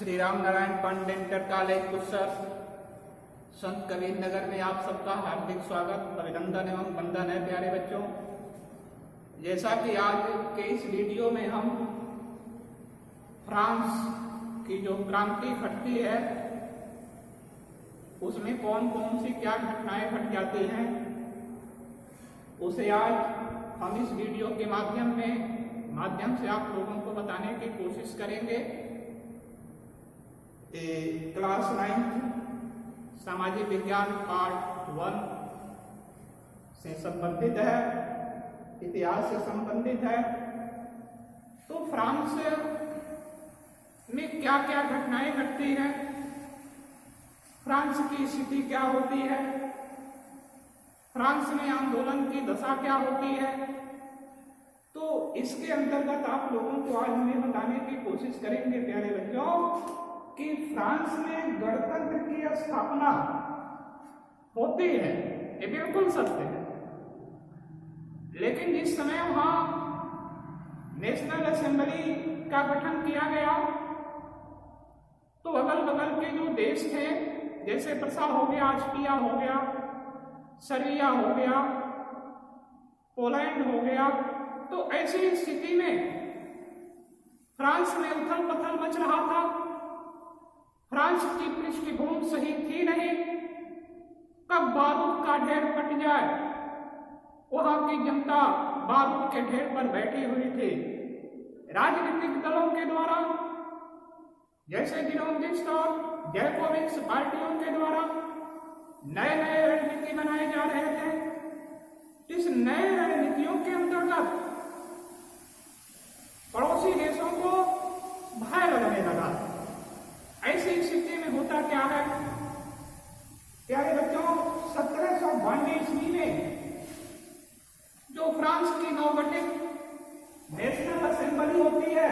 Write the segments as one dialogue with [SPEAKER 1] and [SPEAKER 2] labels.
[SPEAKER 1] Shri Ram Narayan Pandey inter college कुसर संत कबीर नगर में आप सबका हार्दिक स्वागत, अभिनंदन एवं वंदन है। प्यारे बच्चों, जैसा कि आज के इस वीडियो में हम फ्रांस की जो क्रांति घटती है उसमें कौन कौन सी क्या घटनाएं घट जाती हैं उसे आज हम इस वीडियो के माध्यम से आप लोगों को बताने की कोशिश करेंगे। क्लास 9 सामाजिक विज्ञान पार्ट 1 से संबंधित है, इतिहास से संबंधित है। तो फ्रांस में क्या क्या घटनाएं घटती हैं, फ्रांस की स्थिति क्या होती है, फ्रांस में आंदोलन की दशा क्या होती है, तो इसके अंतर्गत आप लोगों को आज हमें बताने की कोशिश करेंगे प्यारे बच्चों कि फ्रांस में गणतंत्र की स्थापना होती है। ये बिल्कुल सत्य है, लेकिन जिस समय वहां नेशनल असेंबली का गठन किया गया तो अगल बगल के जो देश थे, जैसे प्रसा हो गया, ऑस्ट्रिया हो गया, सर्बिया हो गया, पोलैंड हो गया, तो ऐसी स्थिति में फ्रांस में उथल पथल मच रहा था। फ्रांस की पृष्ठभूमि सही थी नहीं, कब बारूद का ढेर फट जाए, वहां की जनता बारूद के ढेर पर बैठी हुई थी। राजनीतिक दलों के द्वारा, जैसे गिरोंगिस्ट और जैकोबिन्स पार्टियों के द्वारा नए नए रणनीति बनाए जा रहे थे। इस नए रणनीतियों के अंतर्गत पड़ोसी देशों को भय लगने लगा। ऐसी स्थिति में होता क्या है प्यारे बच्चों, 1792 ईस्वी में जो फ्रांस की नवगठित नेशनल असेंबली होती है,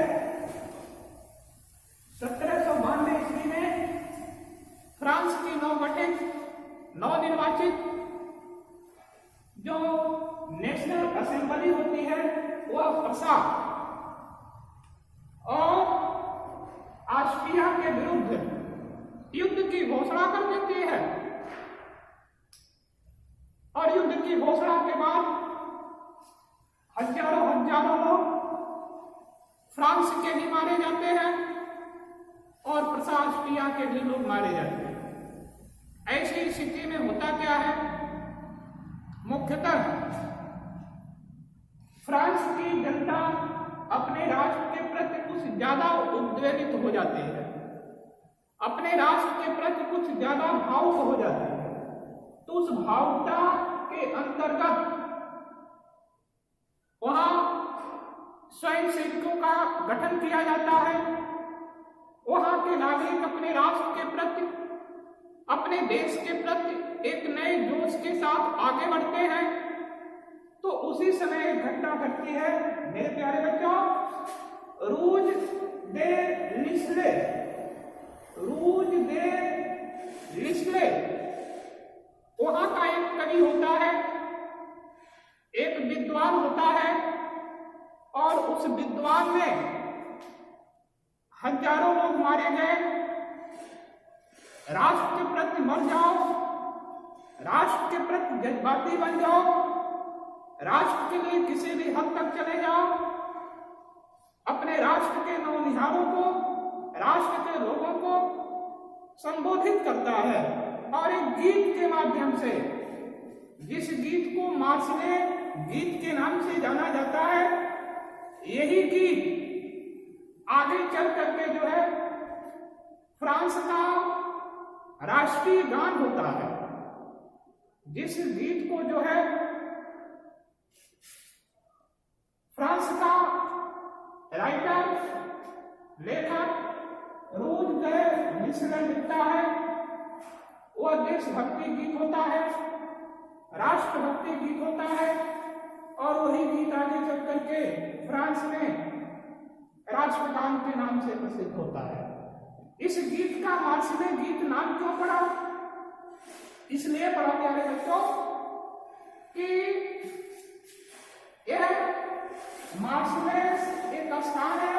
[SPEAKER 1] 1792 ईस्वी में फ्रांस की नवगठित नवनिर्वाचित जो नेशनल असेंबली होती है वह प्रसा और ऑस्ट्रिया के विरुद्ध युद्ध की घोषणा कर देती है। और युद्ध की घोषणा के बाद हजारों लोग फ्रांस के भी मारे जाते हैं और प्रसा ऑस्ट्रिया के भी लोग मारे जाते हैं। ऐसी स्थिति में होता क्या है, मुख्यतः फ्रांस की जनता अपने राष्ट्र के प्रति कुछ ज्यादा उद्वेलित हो जाती है, अपने राष्ट्र के प्रति कुछ ज्यादा भावुक हो जाती है। तो उस भावुकता के अंतर्गत वहां स्वयं सेवकों का गठन किया जाता है। वहां के नागरिक अपने राष्ट्र के प्रति, अपने देश के प्रति एक नए जोश के साथ आगे बढ़ते हैं। तो उसी समय एक घटना घटती है मेरे प्यारे बच्चों, रूज दे लिस्ले। रूज दे लिस्ले वहां का एक कवि होता है, एक विद्वान होता है, और उस विद्वान में हजारों लोग मारे गए। राष्ट्र के प्रति मर जाओ, राष्ट्र के प्रति जज्बाती बन जाओ, राष्ट्र के लिए किसी भी हद तक चले जाओ, अपने राष्ट्र के नौनिहालों को, राष्ट्र के लोगों को संबोधित करता है। और एक गीत के माध्यम से, जिस गीत को मार्शले गीत के नाम से जाना जाता है, यही गीत आगे चल करके जो है फ्रांस का राष्ट्रीय गान होता है। जिस गीत को जो है फ्रांस का राइटर, लेखक रूज दे लिस्ले लिखता है, वह देशभक्ति गीत होता है, राष्ट्रभक्ति गीत होता है। और वही गीत आगे चल करके फ्रांस में राष्ट्रगान के नाम से प्रसिद्ध होता है। इस गीत का मार्शले गीत नाम क्यों पड़ा? इसलिए पड़ा प्यारे बच्चों कि यह मार्शले एक स्थान है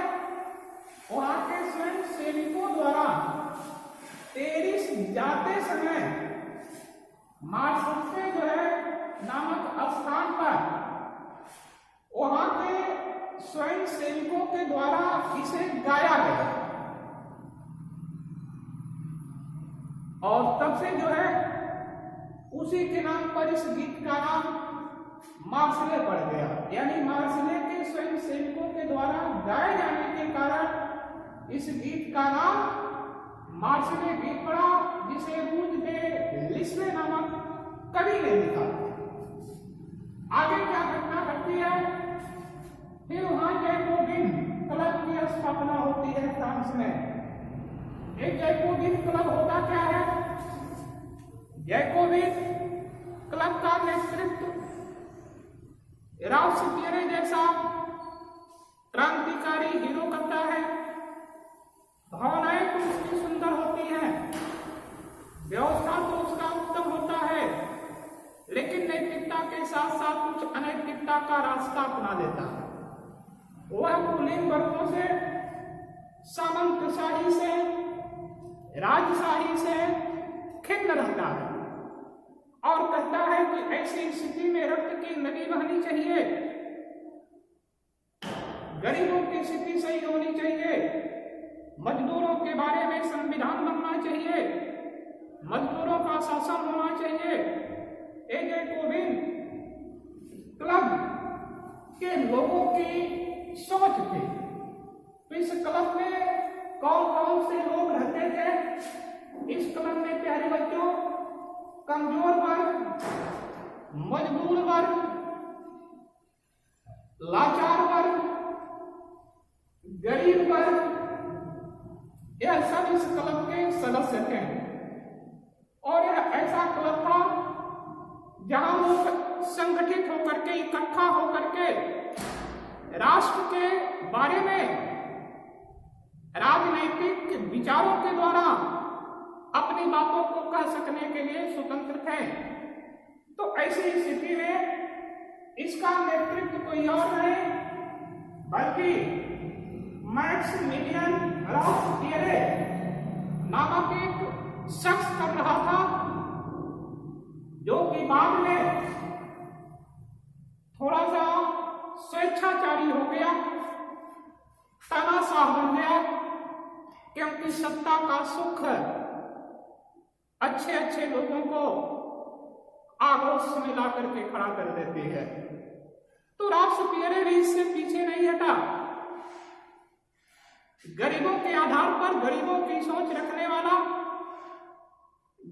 [SPEAKER 1] वहां के स्वयं सेवकों द्वारा पेरिस जाते समय मार्सत्ते जो है नामक स्थान पर वहां के स्वयं सेवकों के द्वारा इसे गाया गया और तब से जो है उसी के नाम पर इस गीत का नाम मार्सले पड़ गया। यानी मार्सले के स्वयं सेवकों के द्वारा गाए जाने के कारण इस गीत का नाम मार्सले गीत पड़ा, जिसे रूज दे लिस्ले नामक कवि ने लिखा। आगे क्या घटना घटती है, फिर वहां जैकोबिन क्लब की स्थापना होती है फ्रांस में। एक जैकोबिन क्लब होता क्या है, जैकोबिन क्लब का नेतृत्व राब्सपियरे जैसा क्रांतिकारी हीरो करता है। भावनाएं तो उसकी सुंदर होती हैं, व्यवस्था तो उसका उत्तम होता है, लेकिन नैतिकता के साथ साथ कुछ अनैतिकता का रास्ता अपना लेता है। वह कुलीन वर्गों से, सामंतशाही से, राजशाही से खिन्न रहता है और कहता है कि ऐसी स्थिति में रक्त की नदी बहनी चाहिए, गरीबों की स्थिति सही होनी चाहिए, मजदूरों के बारे में संविधान बनना चाहिए, मजदूरों का शासन होना चाहिए। जैकोबिन क्लब के लोगों की सोच थी। तो इस क्लब में कौन कौन से लोग रहते थे? इस क्लब में प्यारे बच्चों, कमजोर वर्ग, मजदूर वर्ग, लाचार वर्ग, गरीब वर्ग, यह सब इस क्लब के सदस्य थे। और यह ऐसा क्लब था जहां लोग संगठित होकर के, इकट्ठा होकर के राष्ट्र के बारे में राजनैतिक विचारों के द्वारा अपनी बातों को कह सकने के लिए स्वतंत्र थे। तो ऐसी स्थिति में इसका नेतृत्व कोई और नहीं बल्कि मैक्सिमिलियन रॉबespierre नामक एक शख्स कर रहा था, जो कि बाद में थोड़ा सा स्वेच्छाचारी हो गया, तानाशाह बन गया, क्योंकि सत्ता का सुख अच्छे अच्छे लोगों को आगोश में ला करके खड़ा कर देती है। तो रॉबespierre भी इससे पीछे नहीं हटा। गरीबों के आधार पर गरीबों की सोच रखने वाला,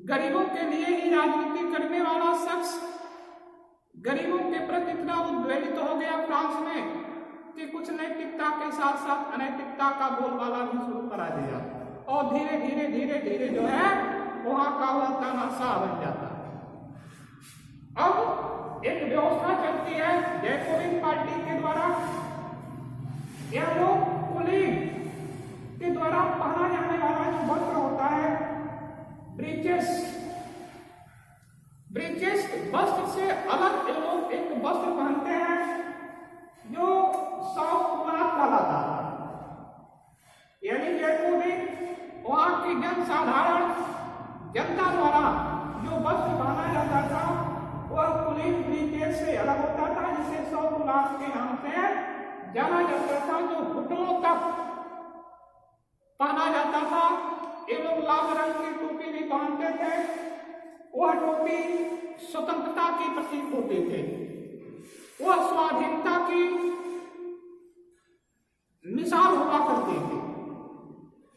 [SPEAKER 1] गरीबों के लिए ही राजनीति करने वाला शख्स गरीबों के प्रति इतना उद्वेलित हो गया फ्रांस में कि कुछ नैतिकता के साथ साथ अनैतिकता का बोलबाला भी शुरू करा दिया और धीरे धीरे धीरे धीरे जो है वहां का वह तानाशाह बन जाता है। अब एक व्यवस्था चलती है जैकोबिन पार्टी के द्वारा। यह लोग कुलीन के द्वारा पहना जाने वाला जो वस्त्र होता है, ब्रीचेस वस्त्र से अलग ये लोग एक वस्त्र पहनते हैं जो सौकुमार कहलाता है। यानी जैकोबिन वहां की जनसाधारण जनता द्वारा जो वस्त्र पहना जाता था वह कुलीन ब्रीचेस से अलग होता था, जिसे सौकुमार के नाम से जाना जाता था, जो घुटनों तक पहना जाता था। ये लोग लाल रंग की टोपी भी पहनते थे। वह टोपी स्वतंत्रता की प्रतीक होती थी, वह स्वाधीनता की मिसाल हुआ करती थी।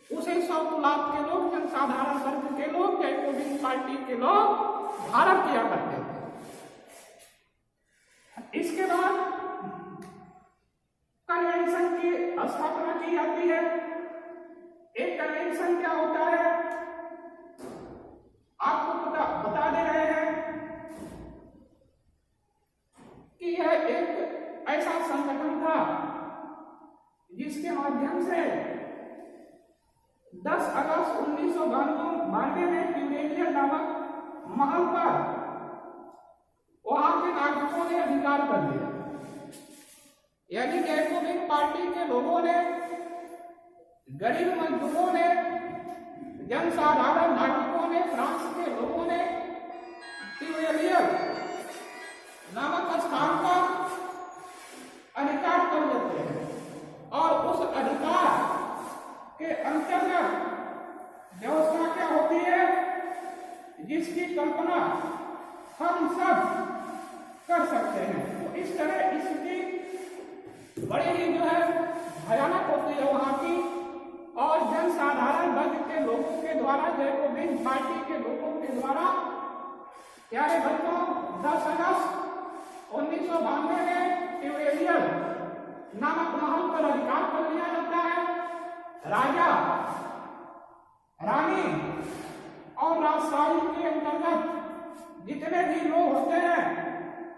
[SPEAKER 1] उसे सौकुलाब के लोग, जनसाधारण वर्ग के लोग, जैकोबिन पार्टी के लोग धारण किया करते थे। इसके बाद कन्वेंशन की स्थापना की जाती है। एक कन्वेंशन क्या होता है आपको बता दे रहे हैं कि यह एक ऐसा संगठन था जिसके माध्यम से 10 अगस्त 1992 में ट्यूरेलिया नामक महल पर वहां के नागरिकों ने अधिकार कर लिया। यानी जैकोबिन पार्टी के लोगों ने गरीब मजदूरों ने, जनसाधारण नागरिकों ने, फ्रांस के लोगों ने ट्यूवेलियर नामक स्थान का अधिकार कर लेते हैं और उस अधिकार के अंतर्गत व्यवस्था क्या होती है, जिसकी कल्पना हम सब कर सकते हैं। तो इस तरह स्थिति बड़े ही जो है भयानक होती है वहां की, और जनसाधारण वर्ग के लोगों के द्वारा, जैकोबिन पार्टी के लोगों के द्वारा प्यारे बच्चों 10 अगस्त 1992 में ट्यूवेलियर नामक महल पर अधिकार कर लिया जाता है। राजा, रानी और राजशाही के अंतर्गत जितने भी लोग होते हैं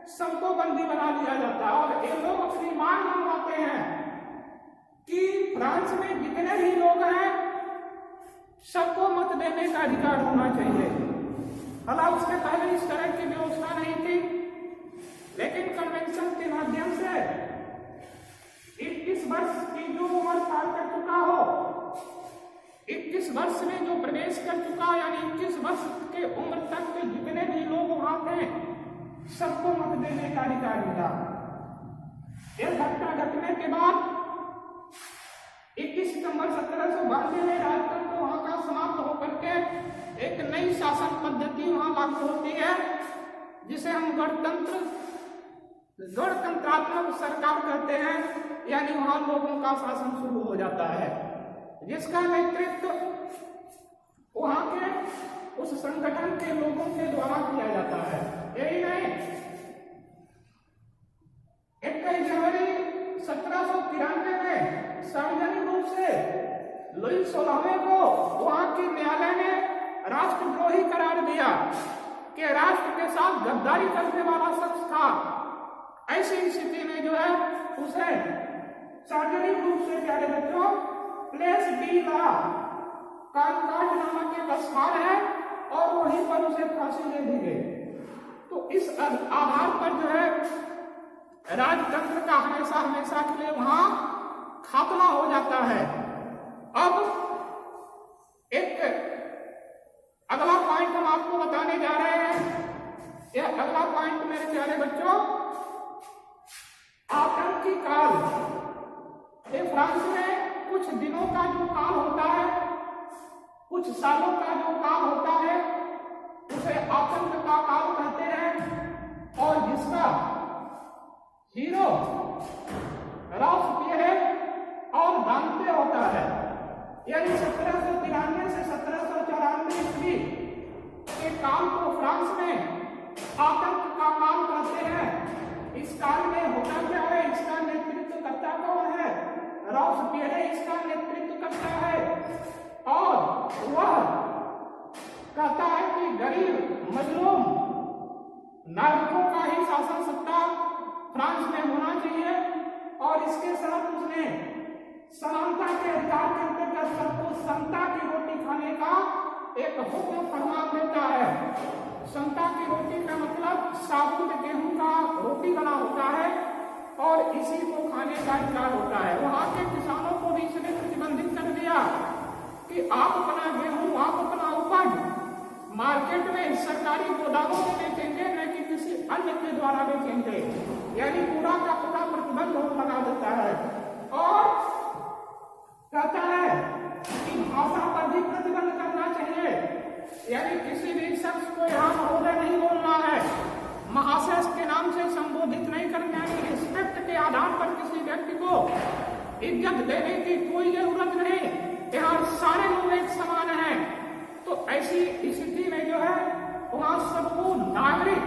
[SPEAKER 1] सबको बंदी बना लिया जाता है, और ये लोग अपनी मांग मनवाते हैं कि फ्रांस में जितने भी लोग हैं सबको मत देने का अधिकार होना चाहिए। हालांकि उसके पहले इस तरह की व्यवस्था नहीं थी, लेकिन कन्वेंशन के माध्यम से 21 वर्ष की जो उम्र पार कर चुका हो, 21 वर्ष में जो प्रवेश कर चुका, यानी 21 वर्ष के उम्र तक के जितने भी लोग वहां थे सबको मत देने का अधिकार मिला। यह घटना घटने के बाद 21 सितंबर 1792 में राजतंत्र वहां का समाप्त होकर के एक नई शासन पद्धति वहां लागू होती है, जिसे हम गणतंत्रात्मक सरकार कहते हैं, यानी वहां लोगों का शासन शुरू हो जाता है, जिसका नेतृत्व वहां के उस संगठन के लोगों के द्वारा किया जाता है। यही नहीं, 21 जनवरी 1793 में सार्वजनिक रूप से लुई 16वें को वहां के न्यायालय ने राष्ट्रद्रोही करार दिया कि राष्ट्र के साथ गद्दारी करने वाला शख्स था। ऐसी स्थिति में जो है उसे सार्वजनिक रूप से प्यारे बच्चों प्लेस डी ला कानकाट नामक एक स्थान है और वहीं पर उसे फांसी दे दी गई। तो इस आधार पर जो है राजतंत्र का हमेशा हमेशा के लिए वहां खात्मा हो जाता है। अब एक अगला पॉइंट हम आपको बताने जा रहे हैं। यह अगला पॉइंट मेरे प्यारे बच्चों आतंकी काल। ये फ्रांस में कुछ दिनों का जो काल होता है, कुछ सालों का जो काल होता है, उसे आतंक का काल कहते हैं, और जिसका हीरो रॉबेस्पियर और दांते होता है। यानी 1793 से 1794 ईस्वी के काल को फ्रांस में आतंक का काल कहते हैं। इस काल में होता क्या है, इसका नेतृत्व करता कौन है, रॉबेस्पियर इसका नेतृत्व करता है, और वह कहता है कि गरीब मजलूम नागरिकों का ही शासन सत्ता फ्रांस में होना चाहिए, और इसके साथ उसने समानता के अधिकार के अंतर्गत सबको समता की रोटी खाने का एक हुक्म फरमा देता है। समता की रोटी का मतलब साबुत गेहूं का रोटी बना होता है और इसी को खाने का अधिकार होता है। वहां के किसानों को भी इसने प्रतिबंधित कर दिया कि आप अपना गेहूं, आप अपना उपज मार्केट में सरकारी गोदामों में बेचेंगे, न कि किसी अन्य के द्वारा बेचेंगे। यानी पूरा का पूरा प्रतिबंध लगा देता है, और कहता है कि भाषा पर भी प्रतिबंध करना चाहिए। यानी किसी भी शख्स को यहाँ महोदय नहीं बोलना है, महाशय के नाम से संबोधित नहीं करना है। रिस्पेक्ट के आधार पर किसी व्यक्ति को इज्जत देने की कोई जरूरत नहीं। यहाँ सारे लोग एक समान हैं। तो ऐसी स्थिति में जो है वहाँ सबको नागरिक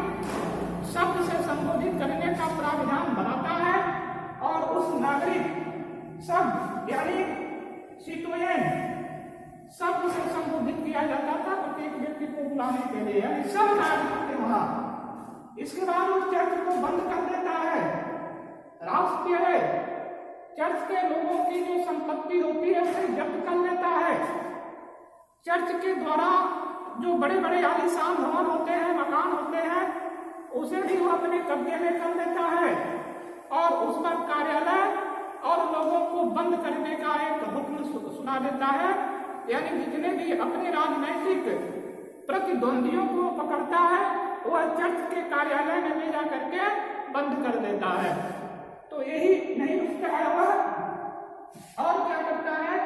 [SPEAKER 1] शब्द से संबोधित करने का प्रावधान बनाता है, और उस नागरिक शब्द यानी सिटोयन शब्द से संबोधित किया जाता था प्रत्येक व्यक्ति को बुलाने के लिए, यानी सब नागरिक थे वहां। इसके बाद उस चर्च को बंद कर देता है। राष्ट्रीय चर्च के लोगों की जो संपत्ति होती है उसे जब्त कर लेता है। चर्च के द्वारा जो बड़े बड़े आलीशान भवन होते हैं, मकान होते हैं, उसे भी वो अपने कब्जे में कर लेता है, और उस पर कार्यालय और लोगों को बंद करने का एक हुक्म सुना छुड़ा देता है, यानी जितने भी अपने राजनैतिक प्रतिद्वंदियों को पकड़ता है वह चर्च के कार्यालय में ले जा करके बंद कर देता है। तो यही नहीं रुकता है वह, और क्या करता है,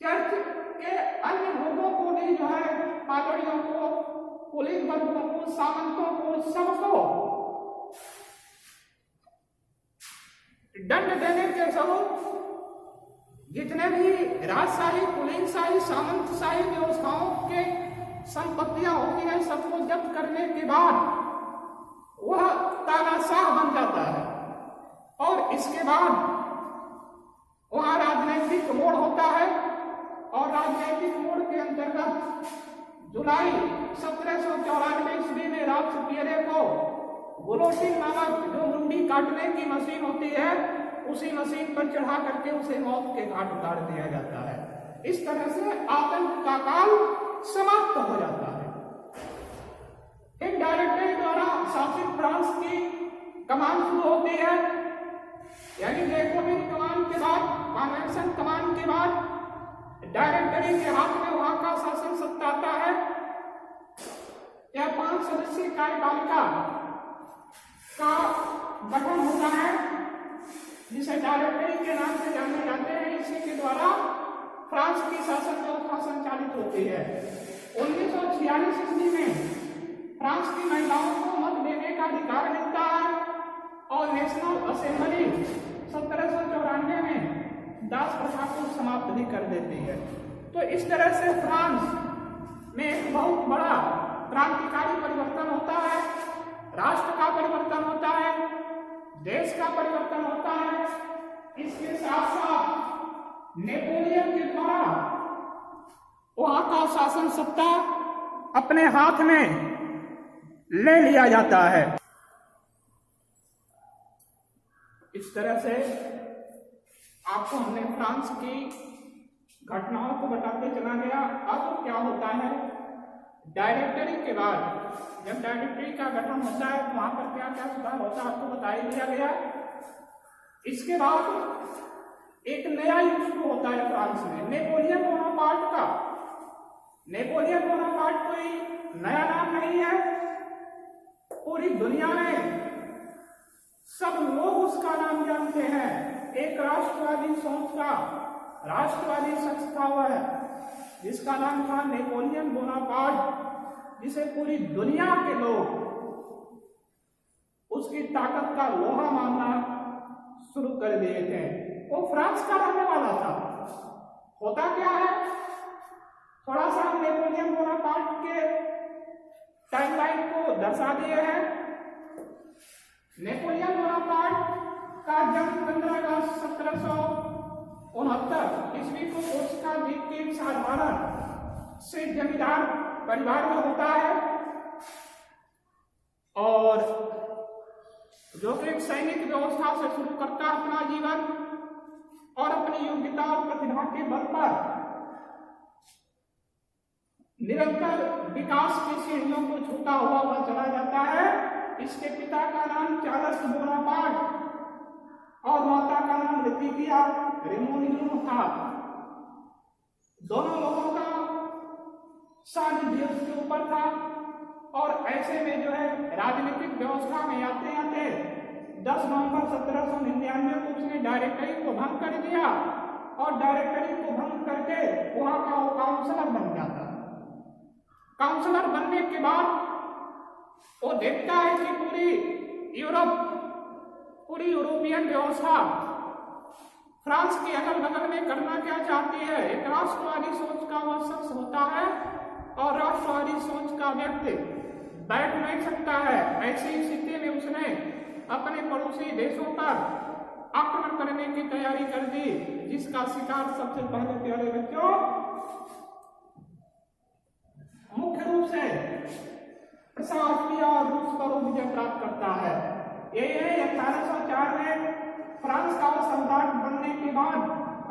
[SPEAKER 1] चर्च के अन्य लोगों को भी जो है, पादरियों को, पुलिस बलों को, सामंतों को, सबको दंड देने के स्वरूप जितने भी राजशाही, पुलिसशाही, सामंतशाही व्यवस्थाओं के संपत्तियां होती हैं सबको जब्त करने के बाद वह तानाशाह बन जाता है। और इसके बाद वहां राजनीतिक मोड़ होता है, और राजनीतिक मोड़ के अंतर्गत जुलाई 1794 ईस्वी में राष्ट्रपति को गुलोटिन नामक जो मुंडी काटने की मशीन होती है उसी मशीन पर चढ़ा करके उसे मौत के घाट उतार दिया जाता है। इस तरह से आतंक का काल समाप्त हो जाता है। एक डायरेक्टरी द्वारा शासित फ्रांस की कमान शुरू होती है, यानी जैकोबिन कमान के बाद, कॉन्वेंशन कमान के बाद डायरेक्टरी के हाथ में वहां का शासन सत्ता आता है। यह 5 सदस्यीय कार्यपालिका का गठन होता है, जिसे डायरेक्टरी के नाम से जाने जाते हैं। इसी के द्वारा फ्रांस की शासन व्यवस्था संचालित होती है। 1946 ईस्वी में फ्रांस की महिलाओं को मत देने का अधिकार मिलता है, और नेशनल असेंबली 1794 में दास प्रथा को समाप्त भी कर देती है। तो इस तरह से फ्रांस में एक बहुत बड़ा क्रांतिकारी परिवर्तन होता है, राष्ट्र का परिवर्तन होता है, देश का परिवर्तन होता है। इसके साथ साथ नेपोलियन के द्वारा वहां का शासन सत्ता अपने हाथ में ले लिया जाता है। इस तरह से आपको हमने फ्रांस की घटनाओं को बताते चला गया। अब क्या होता है, डायरेक्टरी के बाद जब डायरेक्टरी का गठन होता है तो वहां पर क्या क्या सुधार होता है आपको बता ही दिया गया। इसके बाद एक नया युग शुरू होता है फ्रांस में, नेपोलियन बोनापार्ट का। नेपोलियन बोनापार्ट कोई नया नाम नहीं है, पूरी दुनिया में सब लोग उसका नाम जानते हैं। एक राष्ट्रवादी सोच का राष्ट्रवादी शख्स था वह, जिसका नाम था नेपोलियन बोनापार्ट, जिसे पूरी दुनिया के लोग उसकी ताकत का लोहा मानना शुरू कर दिए थे। वो फ्रांस का रहने वाला था। होता क्या है, थोड़ा सा नेपोलियन बोनापार्ट के टाइमलाइन को दर्शा दिए हैं। नेपोलियन बोनापार्ट का जन्म 15 अगस्त 1769 ईस्वी को कोर्सिका द्वीप के एक साधारण से जमींदार परिवार में होता है, और जो कि एक सैनिक व्यवस्था से शुरू करता है अपना जीवन, और अपनी योग्यता और प्रतिभा के बल पर निरंतर विकास की सीढ़ियों को छूता हुआ वह चला जाता है। इसके पिता का नाम चार्ल्स बोनापार्ट और माता का नाम लेटिटिया रेमोनिनो था। दोनों लोगों का सानिध्य उसके ऊपर था, और ऐसे में जो है राजनीतिक व्यवस्था में आते आते 10 नवंबर 1799 को उसने डायरेक्टरी को भंग कर दिया, और डायरेक्टरी को भंग करके वहां का वो काउंसलर बन जाता। काउंसलर बनने के बाद वो देखता है कि पूरी यूरोपियन व्यवस्था फ्रांस के अगल बगल में करना क्या चाहती है। एक राष्ट्रवादी सोच का वह शख्स होता है, और राष्ट्रवादी सोच का व्यक्ति बैठ नहीं सकता है। ऐसी स्थिति में उसने अपने पड़ोसी देशों पर आक्रमण करने की तैयारी कर दी, जिसका शिकार सबसे पहले प्यारे बच्चों मुख्य रूप से ऑस्ट्रिया और रूस पर विजय प्राप्त करता है। ये 1804 में फ्रांस का सम्राट बनने के बाद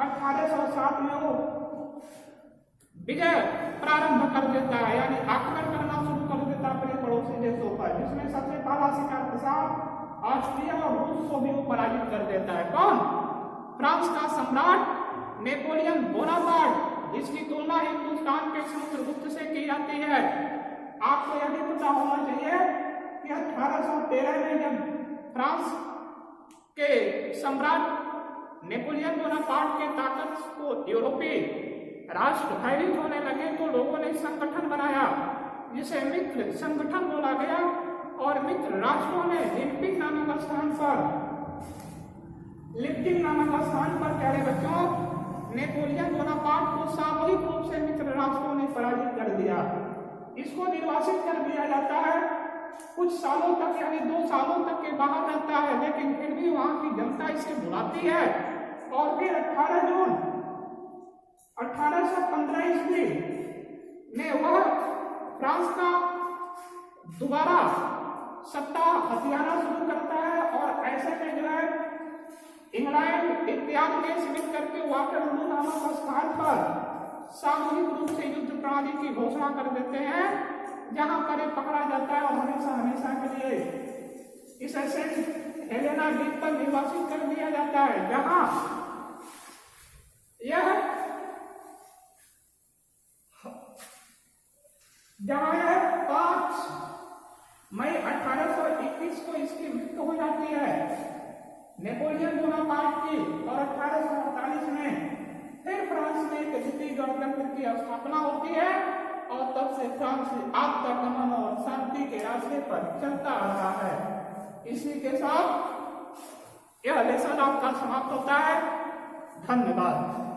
[SPEAKER 1] 1807 में वो विजय प्रारंभ कर देता है, यानी आक्रमण करना शुरू कर देता अपने पड़ोसी देशों पर, जिसमें सबसे पहला शिकार के साथ ऑस्ट्रिया और रूस को भी वो पराजित कर देता है। कौन? फ्रांस का सम्राट नेपोलियन बोनापार्ट, जिसकी तुलना हिंदुस्तान के समुद्रगुप्त से की जाती है। आपको यह भी पता होना चाहिए कि 1813 में जब फ्रांस के सम्राट नेपोलियन बोनापार्ट के ताकत को यूरोपीय राष्ट्र भयभीत होने लगे तो लोगों ने संगठन बनाया जिसे मित्र संगठन बोला गया, और मित्र राष्ट्रों ने लिप्पिक नामक स्थान पर प्यारे बच्चों नेपोलियन बोनापार्ट को सामूहिक रूप से मित्र राष्ट्रों ने पराजित कर दिया। इसको निर्वासित कर दिया जाता है, कुछ सालों तक यानी 2 सालों तक के बाहर रहता है, लेकिन फिर भी वहां की जनता इसे बुलाती है। और फिर 18 जून 1815 ईस्वी में वह फ्रांस का दोबारा सत्ता हथियाना शुरू करता है, और ऐसे में जो है इंग्लैंड इत्यादि देश मिल करके वाटरलू नामक स्थान पर सामूहिक रूप से युद्ध प्रणाली की घोषणा कर देते हैं, जहां पर पकड़ा जाता है और हमेशा के लिए इस सेंट हेलेना द्वीप पर निर्वासित कर दिया जाता है, जहां यह 5 मई 1821 को इसकी मृत्यु हो जाती है नेपोलियन बोनापार्ट की, और 1848 में फिर फ्रांस में एक द्वितीय गणतंत्र की स्थापना होती है, और तब से फ्रांस आज तक अमन और शांति के रास्ते पर चलता आ रहा है। इसी के साथ यह लेसन आपका समाप्त होता है। धन्यवाद।